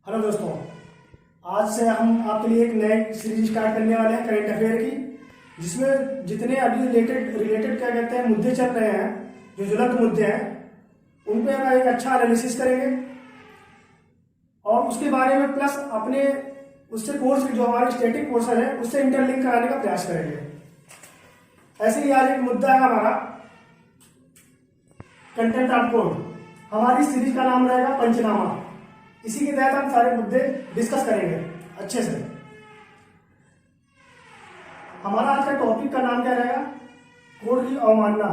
Hello दोस्तों, आज से हम आपके लिए एक नए सीरीज स्टार्ट करने वाले हैं करंट अफेयर की, जिसमें जितने अभी रिलेटेड क्या कहते हैं मुद्दे चल रहे हैं, जो ज्वलंत मुद्दे हैं, उन पे हम एक अच्छा एनालिसिस करेंगे और उसके बारे में प्लस अपने उससे कोर्स जो हमारे स्टैटिक पोर्शन है उससे इंटरलिंक कराने का प्रयास करेंगे। ऐसे ही आज एक मुद्दा है हमारा कंटेंट ऑफ कोर्ट। हमारी सीरीज का नाम रहेगा पंचनामा। इसी के तहत हम सारे मुद्दे डिस्कस करेंगे अच्छे से। हमारा आज का टॉपिक का नाम क्या रहेगा? कोर्ट की अवमानना।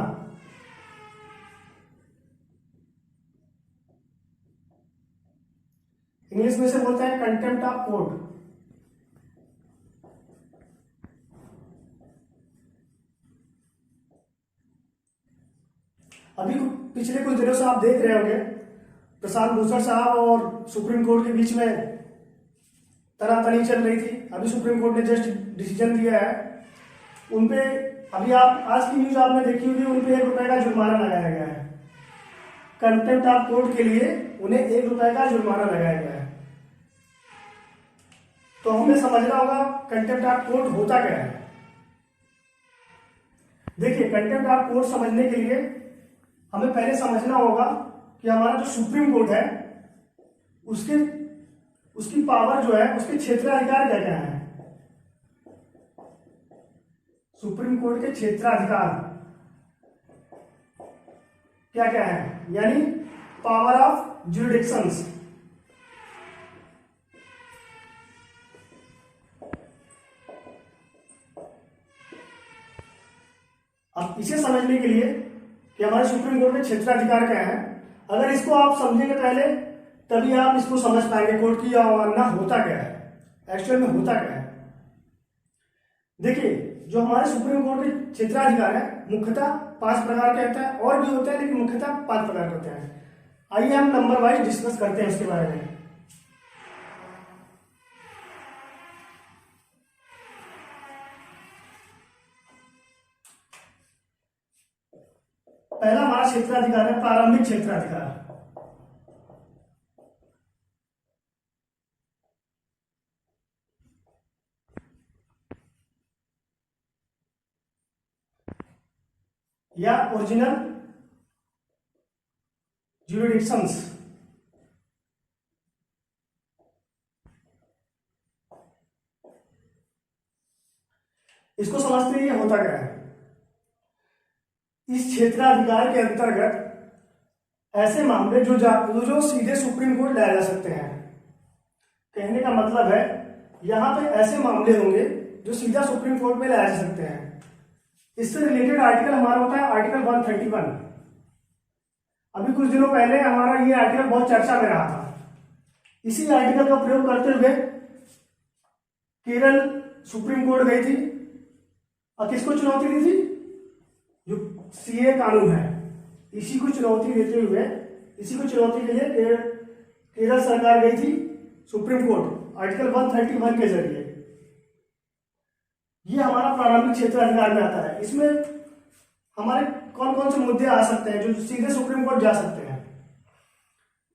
इंग्लिश में से बोलते हैं कंटेम्प्ट ऑफ कोर्ट। अभी पिछले कुछ दिनों से आप देख रहे होंगे प्रशांत भूषण साहब और सुप्रीम कोर्ट के बीच में तनातनी चल रही थी। अभी सुप्रीम कोर्ट ने जस्ट डिसीजन दिया है उनपे। अभी आप आज की न्यूज आपने देखी होगी, उनपे ₹1 का जुर्माना लगाया गया है। कंटेम्प्ट ऑफ कोर्ट के लिए उन्हें ₹1 का जुर्माना लगाया गया है। तो हमें समझना होगा कंटेम्प्ट ऑफ कोर्ट होता क्या है। देखिए, कंटेम्प्ट ऑफ कोर्ट समझने के लिए हमें पहले समझना होगा कि हमारा जो सुप्रीम कोर्ट है उसकी पावर जो है, उसके क्षेत्राधिकार क्या क्या है। सुप्रीम कोर्ट के क्षेत्राधिकार क्या क्या है, यानी पावर ऑफ ज्यूरिडिक्शंस। अब इसे समझने के लिए कि हमारे सुप्रीम कोर्ट के क्षेत्राधिकार क्या है, अगर इसको आप समझेंगे पहले तभी आप इसको समझ पाएंगे कोर्ट की अवमानना होता क्या है, एक्चुअल में होता क्या है। देखिए, जो हमारे सुप्रीम कोर्ट के क्षेत्राधिकार है मुख्यतः 5 प्रकार के होते हैं, और भी होते हैं लेकिन मुख्यतः 5 प्रकार के होते हैं। आइए हम नंबर वाइज डिस्कस करते हैं उसके बारे में। पहला हमारा क्षेत्राधिकार है प्रारंभिक क्षेत्राधिकार। या ओरिजिनल ज्यूरिडिक्शंस। इसको समझते ही होता क्या है। इस क्षेत्राधिकार के अंतर्गत ऐसे मामले जो सीधे सुप्रीम कोर्ट लाए जा सकते हैं। कहने का मतलब है यहां पे ऐसे मामले होंगे जो सीधा सुप्रीम कोर्ट में लाए जा सकते हैं। इससे रिलेटेड आर्टिकल हमारा होता है आर्टिकल 131। अभी कुछ दिनों पहले हमारा ये आर्टिकल बहुत चर्चा में रहा था। इसी आर्टिकल का प्रयोग करते हुए केरल सुप्रीम कोर्ट गई थी और किसको चुनौती दी थी? जो सीए कानून है, इसी को चुनौती देते हुए, इसी को चुनौती के लिए केरल सरकार गई थी सुप्रीम कोर्ट आर्टिकल 131 के जरिए। ये हमारा प्रारंभिक क्षेत्राधिकार में आता है। इसमें हमारे कौन कौन से मुद्दे आ सकते हैं जो सीधे सुप्रीम कोर्ट जा सकते हैं।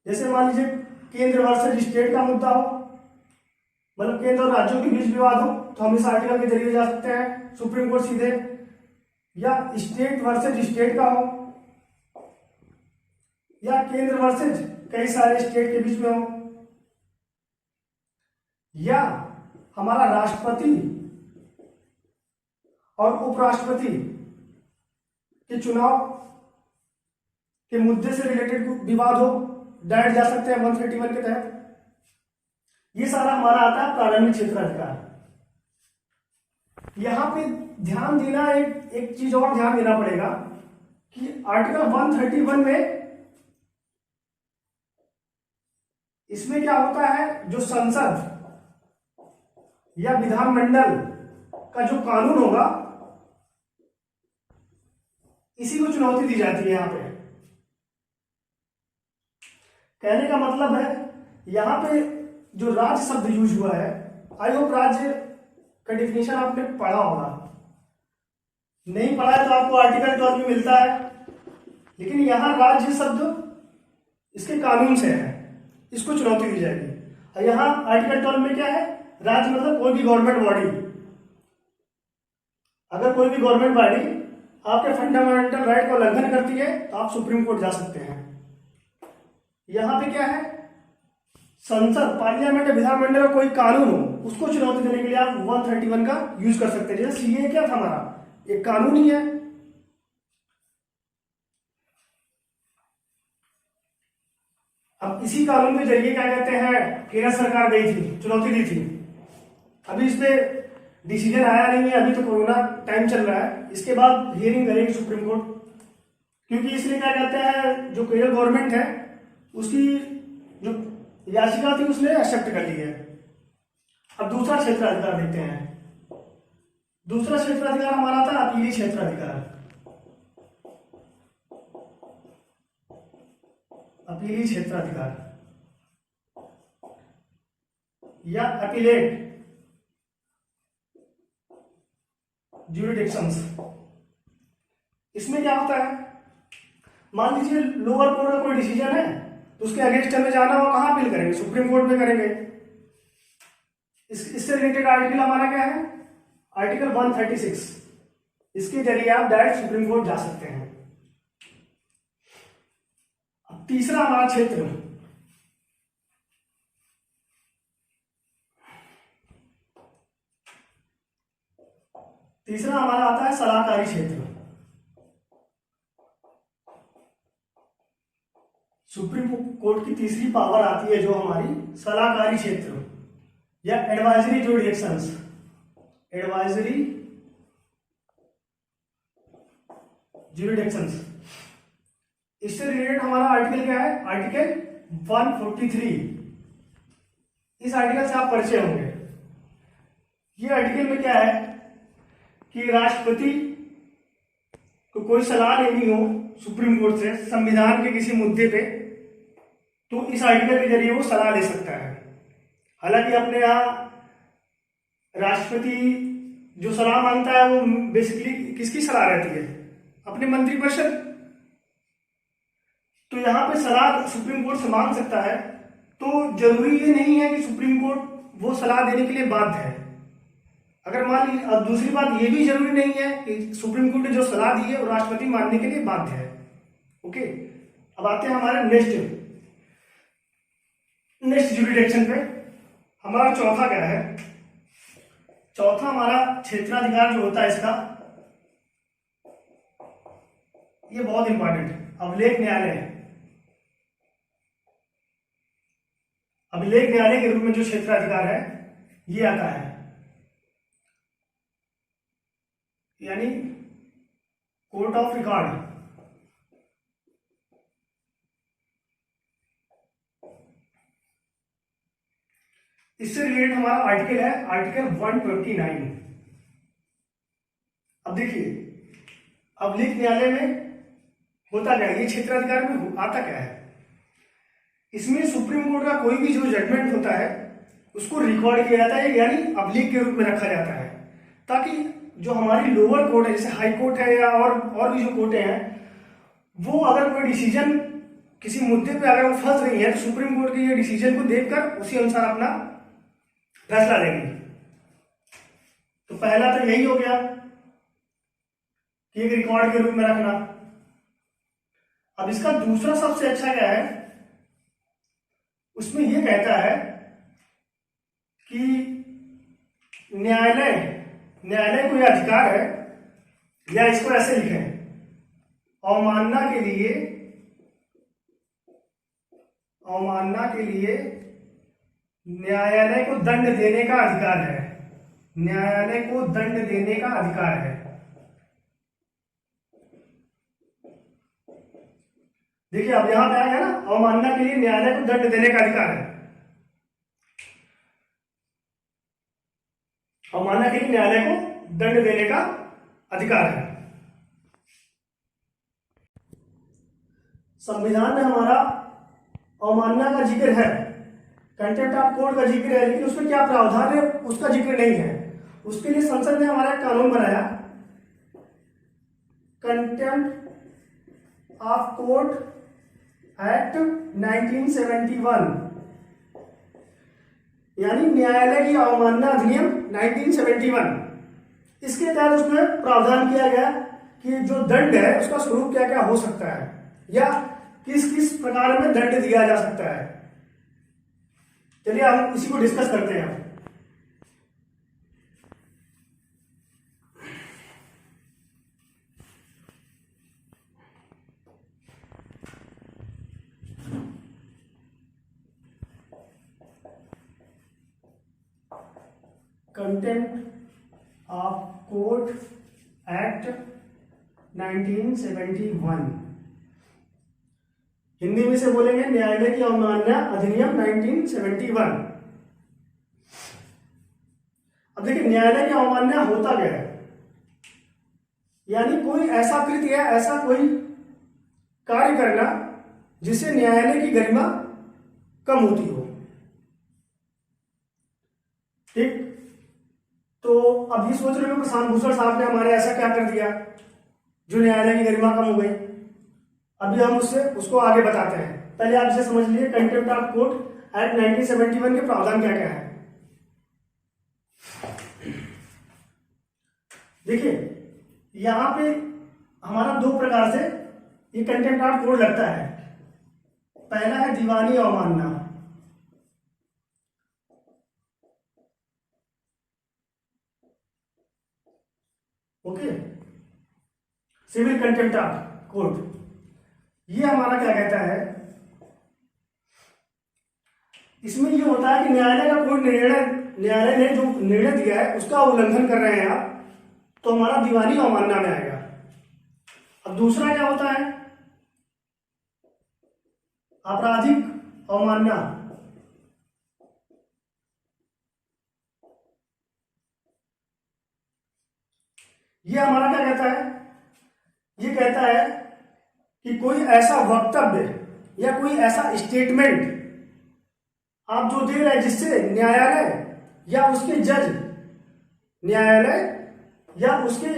जैसे मान लीजिए केंद्र वर्सेज स्टेट का मुद्दा हो, मतलब केंद्र और राज्यों के बीच विवाद हो, तो हम इस आर्टिकल के जरिए जा सकते हैं सुप्रीम कोर्ट सीधे। या स्टेट वर्सेज स्टेट का हो, या केंद्र वर्सेज कई सारे स्टेट के बीच में हो, या हमारा राष्ट्रपति और उपराष्ट्रपति के चुनाव के मुद्दे से रिलेटेड विवाद हो, डायरेक्ट जा सकते हैं 131 के तहत। ये सारा हमारा आता है प्रारंभिक क्षेत्राधिकार। यहां पे ध्यान देना, एक चीज और ध्यान देना पड़ेगा कि आर्टिकल 131 में इसमें क्या होता है, जो संसद या विधानमंडल का जो कानून होगा इसी को चुनौती दी जाती है। यहां पे कहने का मतलब है यहां पे जो राज्य शब्द यूज हुआ है, आई होप राज्य का डिफिनेशन आपने पढ़ा होगा। नहीं पढ़ा है तो आपको आर्टिकल 12 में मिलता है, लेकिन यहां राज्य शब्द इसके कानून से है, इसको चुनौती दी जाएगी। यहाँ आर्टिकल 12 में क्या है, राज्य मतलब कोई भी गवर्नमेंट बॉडी, अगर कोई भी गवर्नमेंट बॉडी आपके फंडामेंटल राइट का उल्लंघन करती है तो आप सुप्रीम कोर्ट जा सकते हैं। यहाँ पे क्या है, संसद, पार्लियामेंट या विधानमंडल का कोई कानून हो उसको चुनौती देने के लिए आप 131 का यूज कर सकते हैं। जैसे सीए क्या था हमारा, एक कानून ही है। अब इसी कानून के जरिए क्या कहते हैं, केंद्र सरकार गई थी, चुनौती दी थी। अभी इस पे डिसीजन आया नहीं है, अभी तो कोरोना टाइम चल रहा है, इसके बाद हियरिंग करेगी सुप्रीम कोर्ट, क्योंकि इसलिए क्या कहते हैं जो केरल गवर्नमेंट है उसकी जो याचिका थी उसने एक्सेप्ट कर ली है। अब दूसरा क्षेत्राधिकार देखते हैं। दूसरा क्षेत्राधिकार हमारा था अपीली क्षेत्राधिकार। अपीली क्षेत्राधिकार या अपीलेट ज्यूरिडिक्शंस। इसमें क्या होता है, मान लीजिए लोअर कोर्ट का कोई डिसीजन है तो उसके अगेंस्ट हमें जाना हो, कहां अपील करेंगे, सुप्रीम कोर्ट में करेंगे। इससे रिलेटेड आर्टिकल हमारा क्या है, आर्टिकल 136, इसके जरिए आप डायरेक्ट सुप्रीम कोर्ट जा सकते हैं। अब तीसरा हमारा क्षेत्र, तीसरा हमारा आता है सलाहकारी क्षेत्र। सुप्रीम कोर्ट की तीसरी पावर आती है जो हमारी सलाहकारी क्षेत्र या एडवाइजरी जुडिक्शंस। एडवाइजरी जुडिक्शंस, इससे रिलेटेड हमारा आर्टिकल क्या है, आर्टिकल 143। इस आर्टिकल से आप परिचय होंगे। ये आर्टिकल में क्या है कि राष्ट्रपति को कोई सलाह लेनी हो सुप्रीम कोर्ट से संविधान के किसी मुद्दे पे, तो इस आर्टिकल के जरिए वो सलाह ले सकता है। हालांकि अपने यहाँ राष्ट्रपति जो सलाह मांगता है वो बेसिकली किसकी सलाह रहती है, अपने मंत्रिपरिषद। तो यहाँ पे सलाह सुप्रीम कोर्ट से मांग सकता है, तो जरूरी ये नहीं है कि सुप्रीम कोर्ट वो सलाह देने के लिए बाध्य है। अगर मान लीजिए, अब दूसरी बात ये भी जरूरी नहीं है कि सुप्रीम कोर्ट ने जो सलाह दी है वो राष्ट्रपति मानने के लिए बाध्य है। ओके, अब आते हैं हमारे नेक्स्ट जुरिडिक्शन पे। हमारा चौथा क्या है, चौथा हमारा क्षेत्राधिकार जो होता है इसका, ये बहुत इंपॉर्टेंट है, अभिलेख न्यायालय। अभिलेख न्यायालय के रूप में जो क्षेत्राधिकार है ये आता है, यानी कोर्ट ऑफ रिकॉर्ड। इससे रिलेटेड हमारा आर्टिकल है आर्टिकल 129। अब देखिए अभिलेख न्यायालय में होता क्या है, ये क्षेत्राधिकार में आता क्या है, इसमें सुप्रीम कोर्ट का कोई भी जो जजमेंट होता है उसको रिकॉर्ड किया जाता है, यानी अभिलेख के रूप में रखा जाता है, ताकि जो हमारी लोअर कोर्ट है, जैसे हाई कोर्ट है या और भी जो कोर्टें हैं, वो अगर कोई डिसीजन किसी मुद्दे पे अगर वो फंस रही है तो सुप्रीम कोर्ट के ये डिसीजन को देखकर उसी अनुसार अपना फैसला लेंगे। तो पहला तो यही हो गया कि एक रिकॉर्ड के रूप में रखना। अब इसका दूसरा सबसे अच्छा क्या है, उसमें यह कहता है कि न्यायालय को यह अधिकार है, या इसको ऐसे लिखें, अवमानना के लिए न्यायालय को दंड देने का अधिकार है। न्यायालय को दंड देने का अधिकार है। देखिए अब यहां पे आया ना, अवमानना के लिए न्यायालय को दंड देने का अधिकार है। अवमानना के लिए न्यायालय को दंड देने का अधिकार है। संविधान में हमारा अवमानना का जिक्र है, कंटेम्प्ट ऑफ कोर्ट का जिक्र है, लेकिन उसमें क्या प्रावधान है उसका जिक्र नहीं है। उसके लिए संसद ने हमारा कानून बनाया, कंटेम्प्ट ऑफ कोर्ट एक्ट 1971। यानी न्यायालय की अवमानना अधिनियम 1971। इसके तहत उसमें प्रावधान किया गया कि जो दंड है उसका स्वरूप क्या क्या हो सकता है या किस किस प्रकार में दंड दिया जा सकता है। चलिए हम इसी को डिस्कस करते हैं। Contempt of court act 1971, Hindi में से बोलेंगे न्यायालय की अवमानना अधिनियम 1971। अब देखिए न्यायालय की अवमानना होता क्या है, यानी कोई ऐसा कृत्य या ऐसा कोई कार्य करना जिससे न्यायालय की गरिमा कम होती हो। ठीक, तो अब ये सोच रहे हो प्रशांत भूषण साहब ने हमारे ऐसा क्या कर दिया जो न्यायालय की गरिमा कम हो गई। अभी हम उसको आगे बताते हैं। पहले आप इसे समझ लीजिए, कंटेम्प्ट ऑफ कोर्ट एक्ट 1971 के प्रावधान क्या क्या है। देखिए यहां पे हमारा दो प्रकार से ये कंटेम्प्ट ऑफ कोर्ट लगता है। पहला है दीवानी अवमानना, okay, civil contempt of court. ये हमारा क्या कहता है, इसमें ये होता है कि न्यायालय का कोई न्यायालय ने जो निर्णय दिया है उसका उल्लंघन कर रहे हैं आप, तो हमारा दीवानी अवमानना में आएगा। अब दूसरा क्या होता है, आपराधिक अवमानना। ये हमारा क्या कहता है, ये कहता है कि कोई ऐसा वक्तव्य या कोई ऐसा स्टेटमेंट आप जो दे रहे हैं जिससे न्यायालय या उसके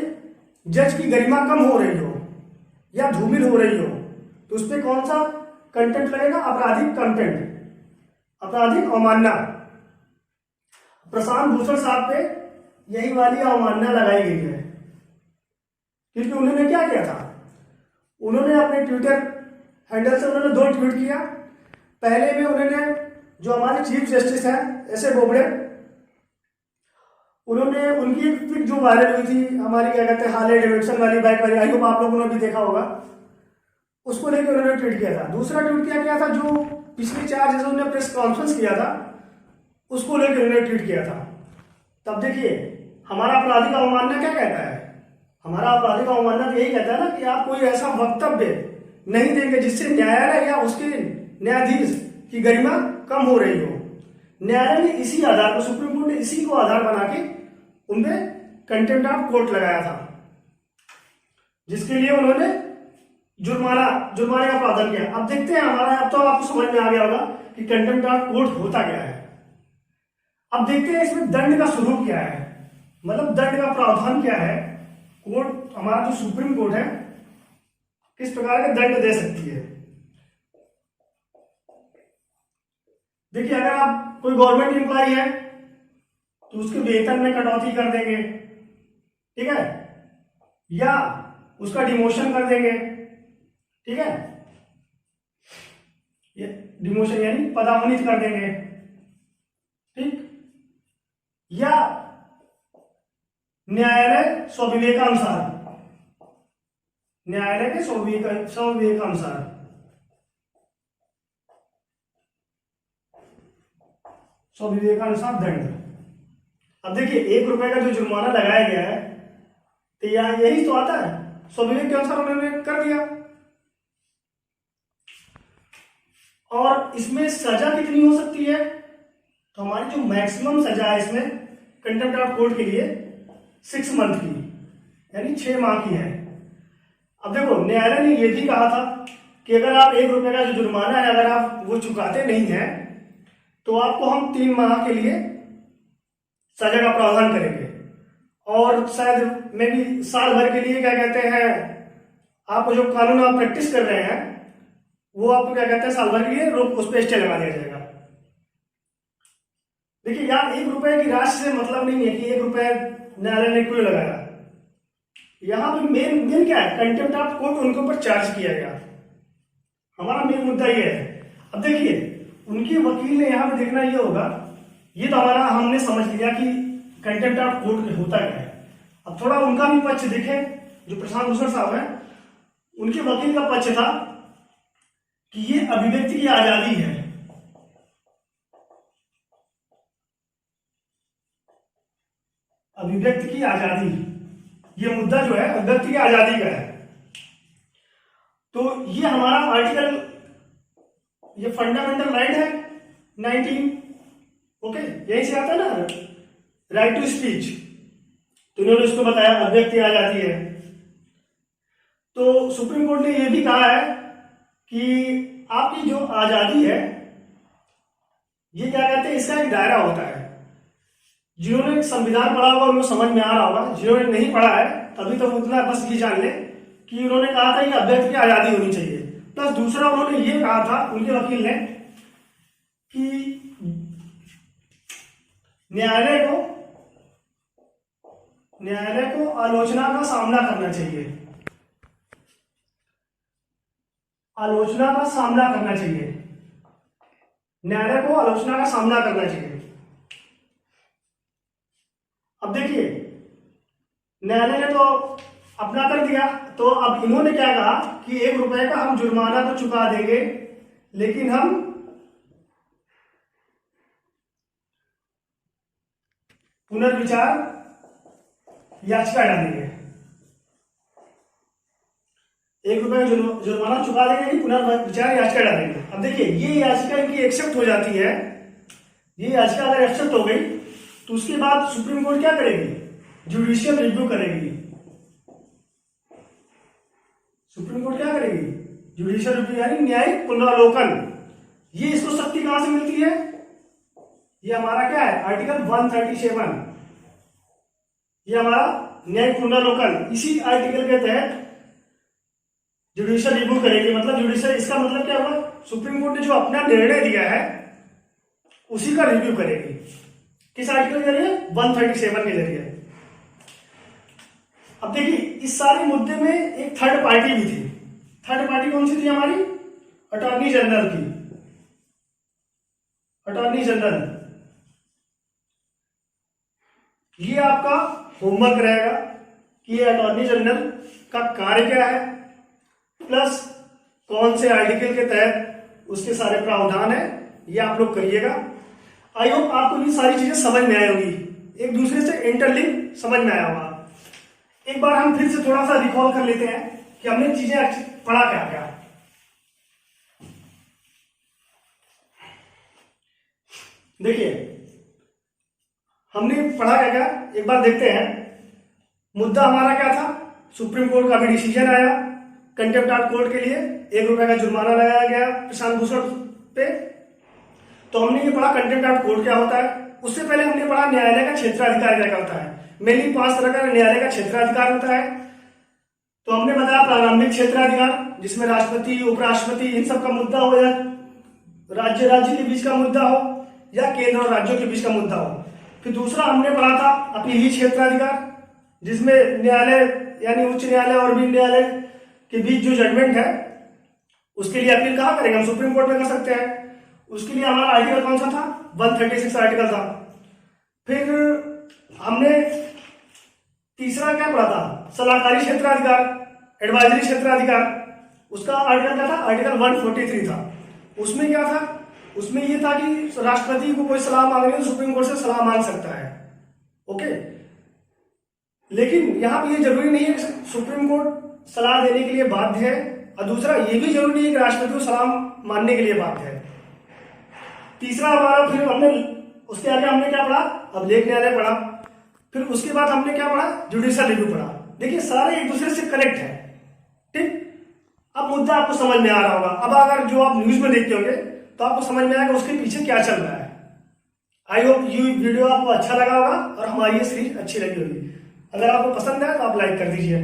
जज की गरिमा कम हो रही हो या धूमिल हो रही हो, तो उस पर कौन सा कंटेंट लगेगा, आपराधिक कंटेंट, आपराधिक अवमानना। प्रशांत भूषण साहब पे यही वाली अवमानना लगाई गई है, क्योंकि उन्होंने क्या किया था, उन्होंने अपने ट्विटर हैंडल से उन्होंने 2 ट्वीट किया। पहले में उन्होंने जो हमारे चीफ जस्टिस हैं एस.ए. बोबड़े, उन्होंने उनकी एक पिक जो वायरल हुई थी हमारी क्या कहते हैं हार्ले डेविडसन वाली बाइक वाली, आई होप आप लोगों ने भी देखा होगा, उसको लेकर उन्होंने ट्वीट किया था। दूसरा ट्वीट क्या किया था, जो पिछले 4 जैसे उन्होंने प्रेस कॉन्फ्रेंस किया था उसको लेकर उन्होंने ट्वीट किया था। तब देखिए हमारा आपराधिक अवमानना क्या कहता है, हमारा आपराधिक अवमानना यही कहता है ना कि आप कोई ऐसा वक्तव्य नहीं देंगे जिससे न्यायालय या उसके न्यायाधीश की गरिमा कम हो रही हो। न्यायालय ने इसी आधार पर, सुप्रीम कोर्ट ने इसी को आधार बना के उनपे कंटेम्प्ट ऑफ कोर्ट लगाया था, जिसके लिए उन्होंने जुर्माने का प्रावधान किया। अब देखते हैं हमारा, अब तो आपको समझ में आ गया होगा कि कंटेम्प्ट ऑफ कोर्ट होता क्या है। अब देखते हैं इसमें दंड का स्वरूप क्या है, मतलब दंड का प्रावधान क्या है। कोर्ट, हमारा जो सुप्रीम कोर्ट है, किस प्रकार के दंड दे सकती है। देखिए अगर आप कोई गवर्नमेंट एम्प्लॉय है तो उसके वेतन में कटौती कर देंगे, ठीक है, या उसका डिमोशन कर देंगे, ठीक है, ये डिमोशन यानी पदोन्नति कर देंगे, ठीक, या न्यायालय स्वविवेकानुसार, न्यायालय के स्वविवेकानुसार दंड। अब देखिए 1 रुपए का जो जुर्माना लगाया गया है, तो यहाँ यही तो आता है, स्वविवेक के अनुसार उन्होंने कर दिया। और इसमें सजा कितनी हो सकती है, तो हमारी जो मैक्सिमम सजा है इसमें कंटेम्प्ट ऑफ कोर्ट के लिए 6 मंथ की, यानी 6 माह की है। अब देखो न्यायालय ने यह भी कहा था कि अगर आप 1 रुपए का जो जुर्माना है अगर आप वो चुकाते नहीं हैं तो आपको हम 3 माह के लिए सजा का प्रावधान करेंगे, और शायद में भी साल भर के लिए क्या कहते हैं, आपको जो कानून आप प्रैक्टिस कर रहे हैं वो आपको क्या कहते हैं साल भर के लिए रोक, उस पर स्टे लगा दिया जाएगा। देखिए यहाँ 1 रुपए की राशि से मतलब नहीं है कि 1 रुपए न्यायालय ने क्यों लगाया। यहाँ पे मेन क्या है, कंटेम्प्ट ऑफ कोर्ट उनके ऊपर चार्ज किया गया। हमारा मेन मुद्दा ये है। अब देखिए उनके वकील ने यहाँ पे देखना ये होगा, ये तो हमारा हमने समझ लिया कि कंटेम्प्ट ऑफ कोर्ट होता क्या है। अब थोड़ा उनका भी पक्ष देखें, जो प्रशांत भूषण साहब हैं उनके वकील का पक्ष था कि ये अभिव्यक्ति की आजादी है। अभिव्यक्ति की आजादी, ये मुद्दा जो है अभिव्यक्ति की आजादी का है। तो ये हमारा आर्टिकल, ये फंडामेंटल राइट है 19, ओके, यही से आता है ना, राइट टू स्पीच। तो इन्होंने उसको बताया अभिव्यक्ति आजादी है। तो सुप्रीम कोर्ट ने यह भी कहा है कि आपकी जो आजादी है ये क्या कहते हैं, इसका एक दायरा होता है। जिन्होंने संविधान पढ़ा होगा उनको समझ में आ रहा होगा, जिन्होंने नहीं पढ़ा है अभी तो उतना बस ये जान ले कि उन्होंने कहा था कि अभ्यर्थी की आजादी होनी चाहिए। प्लस दूसरा उन्होंने ये कहा था, उनके वकील ने, कि न्यायालय को आलोचना का सामना करना चाहिए। आलोचना का सामना करना चाहिए, न्यायालय को आलोचना का सामना करना चाहिए। अब देखिए न्यायालय ने तो अपना कर दिया, तो अब इन्होंने क्या कहा कि 1 रुपए का हम जुर्माना तो चुका देंगे, लेकिन हम पुनर्विचार याचिका डालेंगे। 1 रुपए का जुर्माना चुका देंगे, लेकिन पुनर्विचार याचिका डालेंगे। अब देखिए ये याचिका इनकी एक्सेप्ट हो जाती है। ये याचिका अगर एक्सेप्ट हो गई तो उसके बाद सुप्रीम कोर्ट क्या करेगी, जुडिशियल रिव्यू करेगी। सुप्रीम कोर्ट क्या करेगी, जुडिशियल रिव्यू यानी न्यायिक पुनरावलोकन। ये इसको शक्ति कहां से मिलती है, ये हमारा क्या है, आर्टिकल 137। ये हमारा न्यायिक पुनरावलोकन, इसी आर्टिकल के तहत जुडिशियल रिव्यू करेगी। मतलब जुडिशियल, इसका मतलब क्या हुआ, सुप्रीम कोर्ट ने जो अपना निर्णय दिया है उसी का रिव्यू करेगी। किस आर्टिकल के जरिए, 137 के जरिए। अब देखिए इस सारे मुद्दे में एक थर्ड पार्टी भी थी। थर्ड पार्टी कौन सी थी हमारी, अटॉर्नी जनरल की। अटॉर्नी जनरल, ये आपका होमवर्क रहेगा कि ये अटॉर्नी जनरल का कार्य क्या है, प्लस कौन से आर्टिकल के तहत उसके सारे प्रावधान है, ये आप लोग करिएगा। आई होप आपको ये सारी चीजें समझ में आई होगी, एक दूसरे से इंटरलिंक समझ में आया होगा। एक बार हम फिर से थोड़ा सा रिकॉल कर लेते हैं कि हमने चीजें पढ़ा क्या क्या। देखिए हमने पढ़ा क्या क्या, एक बार देखते हैं। मुद्दा हमारा क्या था, सुप्रीम कोर्ट का भी डिसीजन आया कंटेम्प्ट ऑफ कोर्ट के लिए, 1 रुपए का जुर्माना लगाया गया प्रशांत भूषण पे। तो हमने ये पढ़ा कंटेम्प्ट ऑफ कोर्ट क्या होता है। उससे पहले हमने पढ़ा न्यायालय का क्षेत्राधिकार क्या होता है। मेनली 5 तरह का न्यायालय का क्षेत्राधिकार होता है। तो हमने बताया प्रारंभिक क्षेत्राधिकार, जिसमें राष्ट्रपति, उपराष्ट्रपति इन सब का मुद्दा हो, या राज्य के बीच का मुद्दा हो, या केंद्र और राज्यों के बीच का मुद्दा हो। फिर दूसरा हमने पढ़ा था अपीली क्षेत्राधिकार, जिसमें न्यायालय यानी उच्च न्यायालय और भी न्यायालय के बीच जो जजमेंट है उसके लिए अपील कहाँ करेंगे, हम सुप्रीम कोर्ट में कर सकते हैं। उसके लिए हमारा आर्टिकल कौन सा था, 136 आर्टिकल था। फिर हमने तीसरा क्या पढ़ा था, सलाहकारी क्षेत्राधिकार, एडवाइजरी क्षेत्राधिकार। उसका आर्टिकल क्या था, आर्टिकल 143 था। उसमें क्या था, उसमें ये था कि राष्ट्रपति को कोई सलाह मांगनी है तो सुप्रीम कोर्ट से सलाह मांग सकता है, ओके। लेकिन यहां पर ये जरूरी नहीं है कि सुप्रीम कोर्ट सलाह देने के लिए बाध्य है, और दूसरा ये भी जरूरी नहीं है कि राष्ट्रपति को सलाह मानने के लिए बाध्य है। तीसरा हमारा, फिर हमने उसके आगे हमने क्या पढ़ा, अब लेख न्यायालय पढ़ा। फिर उसके बाद हमने क्या पढ़ा, जुडिशियल रिव्यू पढ़ा। देखिए सारे एक दूसरे से कनेक्ट है, ठीक। अब मुद्दा आपको समझ में आ रहा होगा। अब अगर जो आप न्यूज में देखते होंगे तो आपको समझ में आएगा उसके पीछे क्या चल रहा है। आई होप ये वीडियो आपको अच्छा लगा होगा और हमारी ये सीरीज अच्छी लगी होगी। अगर आपको पसंद है तो आप लाइक कर दीजिए।